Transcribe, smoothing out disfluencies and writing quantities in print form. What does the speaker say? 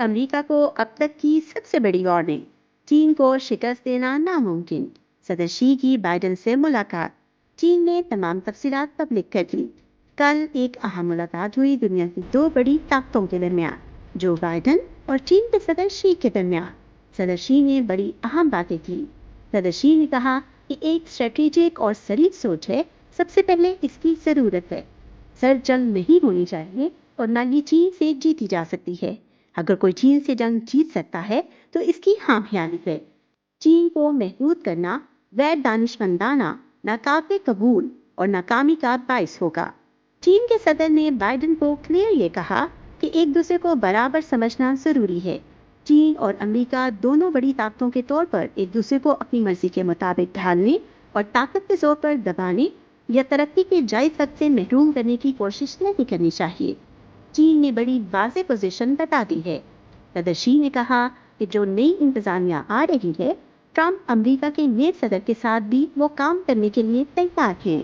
America को अब तक की सबसे बड़ी वार्निंग। चीन को शिकस्त देना नामुमकिन। सदर शी की बाइडेन से मुलाकात। चीन ने तमाम तफसीलात पब्लिक कर दी। कल एक अहम मुलाकात हुई दुनिया की दो बड़ी ताकतों के दरमियान, जो बाइडेन और चीन के सदर शी के दरमियान। सदर शी ने बड़ी अहम बातें की। सदर शी ने कहा कि एक स्ट्रेटेजिक और सलीम सोच है, सबसे पहले इसकी ज़रूरत है। सर जंग नहीं होनी चाहिए और न ही चीन से जीती जा सकती है। अगर कोई चीन से जंग जीत सकता है तो इसकी हामियानी है। चीन को महदूद करना गैर दानिशमंदाना, नाकाबिल कबूल और नाकामी का बायस होगा। चीन के सदर ने बाइडेन को क्लियरली कहा कि एक दूसरे को बराबर समझना जरूरी है। चीन और अमेरिका दोनों बड़ी ताकतों के तौर पर एक दूसरे को अपनी मर्जी के मुताबिक ढालने और ताकत के जोर पर दबाने या तरक्की के जायज हक से महरूम करने की कोशिश नहीं करनी चाहिए। चीन ने बड़ी वाज़ेह पोजीशन बता दी है। सदर शी ने कहा कि जो नई इंतजामिया आ रही है, ट्रंप अमेरिका के नए सदर के साथ भी वो काम करने के लिए तैयार हैं।